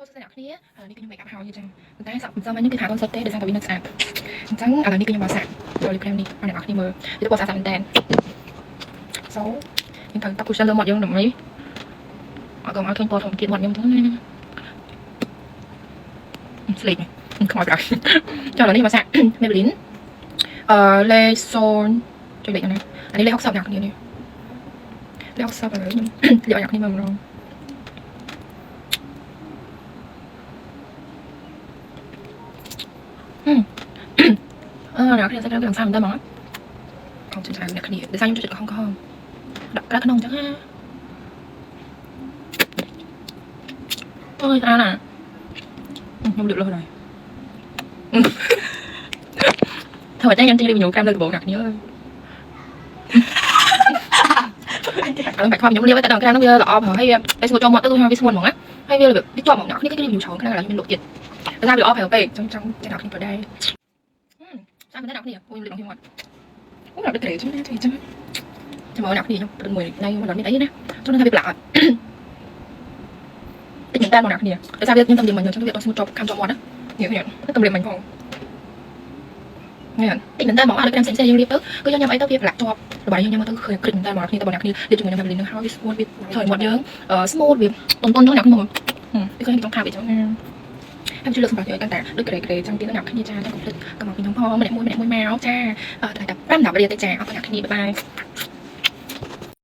សួស្តីអ្នកគ្នានេះគឺខ្ញុំ make up ហើយចឹងប៉ុន្តែសក់ខ្ញុំសុំឲ្យនេះគឺថាអត់សុទ្ធទេដោយសារតែវានៅស្អាតអញ្ចឹងឥឡូវនេះគឺខ្ញុំមកសាក់ចូល lip cream នេះឲ្យអ្នកនរគ្នាមើលវាទៅពណ៌ស្អាតមែនតើ so ខ្ញុំត្រូវតាប់ cushion លើមាត់យើងដើម្បីអត់កុំឲ្យឃើញពណ៌ធម្មជាតិមាត់ខ្ញុំទៅណាស្លេកខ្មោចប្រហែលចុះឥឡូវនេះមកសាក់ Maybelline Leson ចុចលេខណាអានេះលេខ60អ្នកគ្នានេះលេខ60ឥឡូវខ្ញុំយកឲ្យអ្នកគ្នាមើលម្ដងអ្នកគ្នាសាក់ដល់ខាងសាំតែហ្មងខំជួយថាអ្នកគ្នាដោយសារខ្ញុំជួយចិត្តខំដាក់ក្រាស់ក្នុងអញ្ចឹងណាអូយស្អាតណាខ្ញុំលឺលើហើយធ្វើតែខ្ញុំទិញរីវីញូកាមលើដំបូងអ្នកគ្នាអើយឥឡូវបាច់ខំខ្ញុំលាបតែដល់ក្រាស់នោះវាល្អព្រោះហើយវាស្ងួតចូលមាត់ទៅវាស្ងួតហ្មងណាហើយវាជាប់ហ្មងអ្នកគ្នាគេរីវីញូច្រើនខ្លាំងឥឡូវខ្ញុំលក់ទៀតដោយសារវាល្អប្រហែលពេកចង់អ្នកគ្នាប្រដែរចាំតែអ្នកគ្នាខ្ញុំលឺក្នុងមាត់អូដល់ក្រេចឹងណាចឹងចាំមកអ្នកគ្នាខ្ញុំព្រឹងមួយថ្ងៃមកដល់នេះអីណាចង់ថាវាប្រឡាក់អត់តិចមែនតើមកអ្នកគ្នាដោយសារវាខ្ញុំតំរៀមមិញចឹងវាអត់ស្ងួតជាប់ខាំជាប់មាត់ណានេះតំរៀមមិញផងនេះតិចមែនតើមកអត់ដូចផ្សេងយើងរៀបទៅគឺយើងញ៉ាំអីទៅវាប្រឡាក់ជាប់របស់យើងញ៉ាំទៅឃើញគ្រិចមែនតើមកអ្នកគ្នាទៅបងអ្នកគ្នារៀបជាមួយខ្ញុំលីននឹងហើយវាស្ងួតវាធ្វើមាត់យើងស្មូតវាតុនចឹងអ្នកគ្នាវាឃើញក្នុងខាវាចឹងខ្ញុំជួយលើកសម្រាប់យើងកាន់តែដូចក្រេចាំទៀតអ្នកគ្នាចាតែកុំភ្លេចកុំមកពីខ្ញុំផងម្នាក់មួយមកចាតែ5 10រៀលទៅចាអរគុណអ្នកគ្នាបាយបាយ